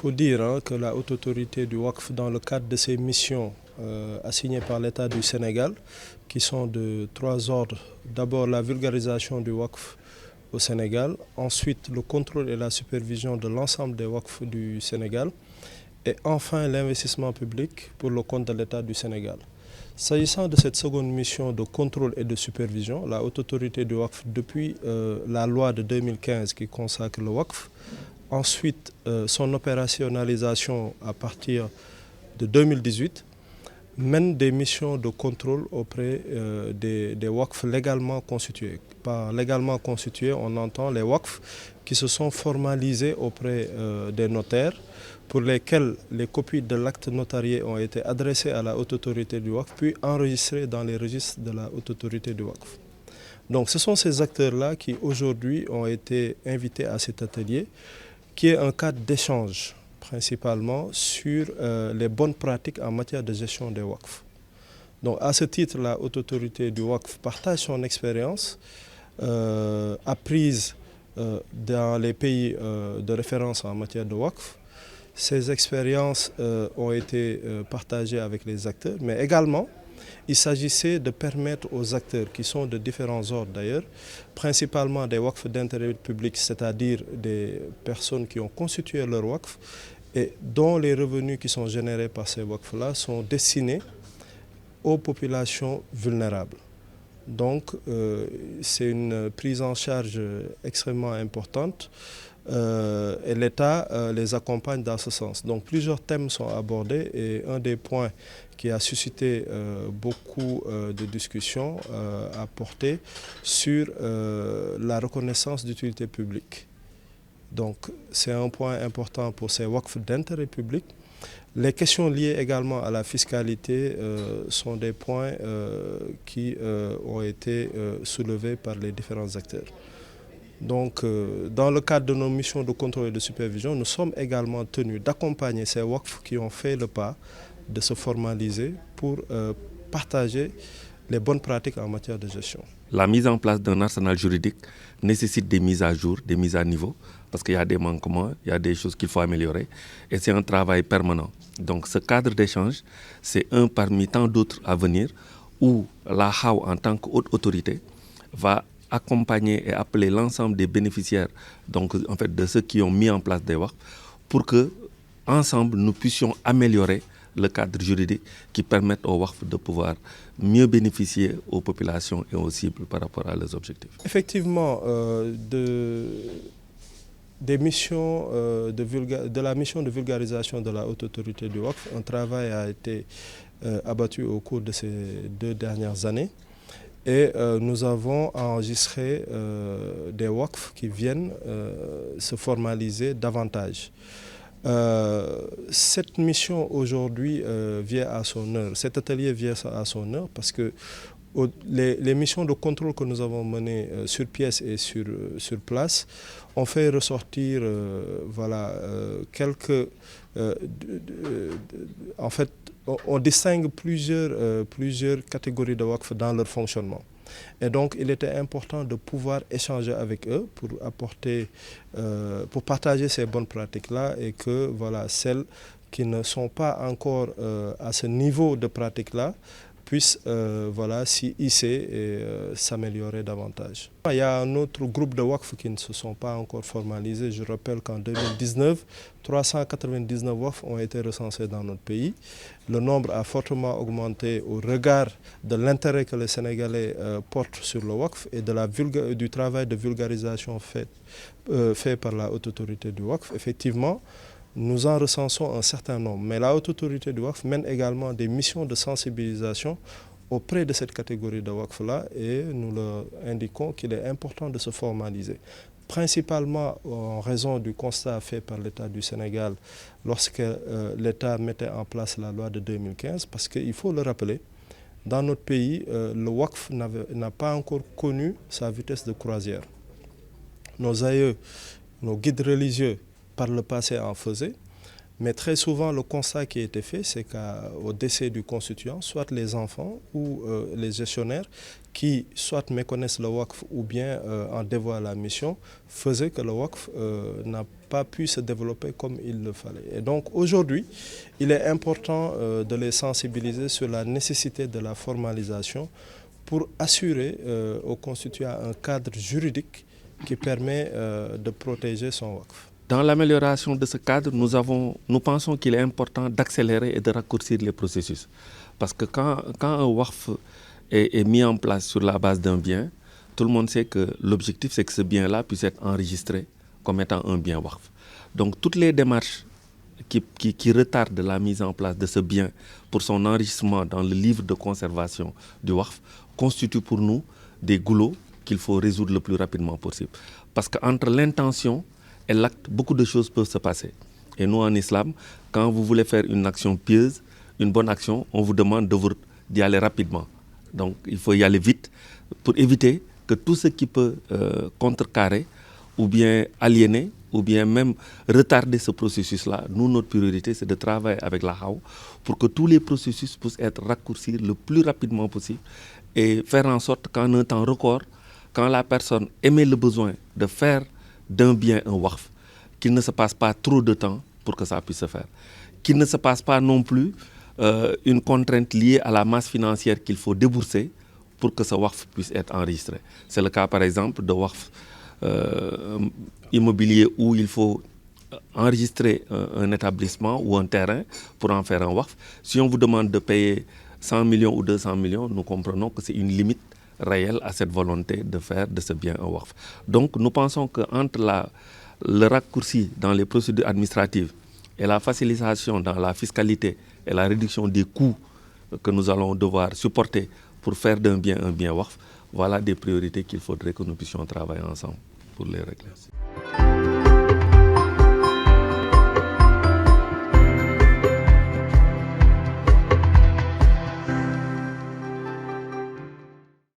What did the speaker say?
faut dire que la haute autorité du Waqf, dans le cadre de ses missions assignées par l'État du Sénégal, qui sont de trois ordres, d'abord la vulgarisation du Waqf au Sénégal, ensuite le contrôle et la supervision de l'ensemble des Waqf du Sénégal, et enfin l'investissement public pour le compte de l'État du Sénégal. S'agissant de cette seconde mission de contrôle et de supervision, la haute autorité du Waqf, depuis la loi de 2015 qui consacre le Waqf, ensuite son opérationnalisation à partir de 2018, mène des missions de contrôle auprès des Waqf légalement constitués. Par légalement constitués, on entend les Waqf qui se sont formalisés auprès des notaires, pour lesquels les copies de l'acte notarié ont été adressées à la haute autorité du Waqf, puis enregistrées dans les registres de la haute autorité du Waqf. Donc ce sont ces acteurs-là qui aujourd'hui ont été invités à cet atelier, qui est un cadre d'échange principalement sur les bonnes pratiques en matière de gestion des Waqf. Donc à ce titre, la haute autorité du Waqf partage son expérience apprise dans les pays de référence en matière de Waqf. Ces expériences ont été partagées avec les acteurs, mais également il s'agissait de permettre aux acteurs qui sont de différents ordres d'ailleurs, principalement des Waqf d'intérêt public, c'est-à-dire des personnes qui ont constitué leur Waqf et dont les revenus qui sont générés par ces Waqf-là sont destinés aux populations vulnérables. Donc c'est une prise en charge extrêmement importante. Et l'État les accompagne dans ce sens. Donc plusieurs thèmes sont abordés et un des points qui a suscité beaucoup de discussions a porté sur la reconnaissance d'utilité publique. Donc c'est un point important pour ces Waqf d'intérêt public. Les questions liées également à la fiscalité sont des points qui ont été soulevés par les différents acteurs. Donc, dans le cadre de nos missions de contrôle et de supervision, nous sommes également tenus d'accompagner ces Waqf qui ont fait le pas de se formaliser pour partager les bonnes pratiques en matière de gestion. La mise en place d'un arsenal juridique nécessite des mises à jour, des mises à niveau, parce qu'il y a des manquements, il y a des choses qu'il faut améliorer, et c'est un travail permanent. Donc, ce cadre d'échange, c'est un parmi tant d'autres à venir, où la HAW, en tant qu'haute autorité, va accompagner et appeler l'ensemble des bénéficiaires, donc en fait de ceux qui ont mis en place des Waqf, pour que ensemble nous puissions améliorer le cadre juridique qui permette aux Waqf de pouvoir mieux bénéficier aux populations et aux cibles par rapport à leurs objectifs. Effectivement, des missions de la mission de vulgarisation de la haute autorité du Waqf, un travail a été abattu au cours de ces 2 dernières années. Et nous avons enregistré des Waqf qui viennent se formaliser davantage. Cette mission aujourd'hui vient à son heure, cet atelier vient à son heure parce que les missions de contrôle que nous avons menées sur pièce et sur place ont fait ressortir quelques... en fait, on distingue plusieurs catégories de Waqf dans leur fonctionnement. Et donc, il était important de pouvoir échanger avec eux pour partager ces bonnes pratiques-là et que celles qui ne sont pas encore à ce niveau de pratique-là puissent s'y hisser et s'améliorer davantage. Il y a un autre groupe de Waqf qui ne se sont pas encore formalisés. Je rappelle qu'en 2019, 399 Waqf ont été recensés dans notre pays. Le nombre a fortement augmenté au regard de l'intérêt que les Sénégalais portent sur le Waqf et du travail de vulgarisation fait par la haute autorité du Waqf. Effectivement, nous en recensons un certain nombre, mais la haute autorité du Waqf mène également des missions de sensibilisation auprès de cette catégorie de Waqf-là et nous leur indiquons qu'il est important de se formaliser. Principalement en raison du constat fait par l'État du Sénégal lorsque l'État mettait en place la loi de 2015, parce qu'il faut le rappeler, dans notre pays, le Waqf n'a pas encore connu sa vitesse de croisière. Nos aïeux, nos guides religieux, par le passé en faisaient, mais très souvent le constat qui a été fait, c'est qu'au décès du constituant, soit les enfants ou les gestionnaires qui soit méconnaissent le Waqf ou bien en dévoient la mission, faisaient que le Waqf n'a pas pu se développer comme il le fallait. Et donc aujourd'hui, il est important de les sensibiliser sur la nécessité de la formalisation pour assurer aux constituants un cadre juridique qui permet de protéger son waqf. Dans l'amélioration de ce cadre, nous pensons qu'il est important d'accélérer et de raccourcir les processus. Parce que quand un waqf est mis en place sur la base d'un bien, tout le monde sait que l'objectif, c'est que ce bien-là puisse être enregistré comme étant un bien waqf. Donc toutes les démarches qui retardent la mise en place de ce bien pour son enregistrement dans le livre de conservation du waqf constituent pour nous des goulots qu'il faut résoudre le plus rapidement possible. Parce qu'entre l'intention et l'acte, beaucoup de choses peuvent se passer. Et nous, en islam, quand vous voulez faire une action pieuse, une bonne action, on vous demande d'y aller rapidement. Donc il faut y aller vite pour éviter que tout ce qui peut contrecarrer ou bien aliéner ou bien même retarder ce processus-là, nous, notre priorité, c'est de travailler avec la HAW pour que tous les processus puissent être raccourcis le plus rapidement possible et faire en sorte qu'en un temps record, quand la personne émet le besoin de faire d'un bien un waqf, qu'il ne se passe pas trop de temps pour que ça puisse se faire. Qu'il ne se passe pas non plus une contrainte liée à la masse financière qu'il faut débourser pour que ce waqf puisse être enregistré. C'est le cas par exemple de waqf immobilier où il faut enregistrer un établissement ou un terrain pour en faire un waqf. Si on vous demande de payer 100 millions ou 200 millions, nous comprenons que c'est une limite réelle à cette volonté de faire de ce bien un waqf. Donc nous pensons qu'entre le raccourci dans les procédures administratives et la facilitation dans la fiscalité et la réduction des coûts que nous allons devoir supporter pour faire d'un bien un bien waqf, voilà des priorités qu'il faudrait que nous puissions travailler ensemble pour les régler.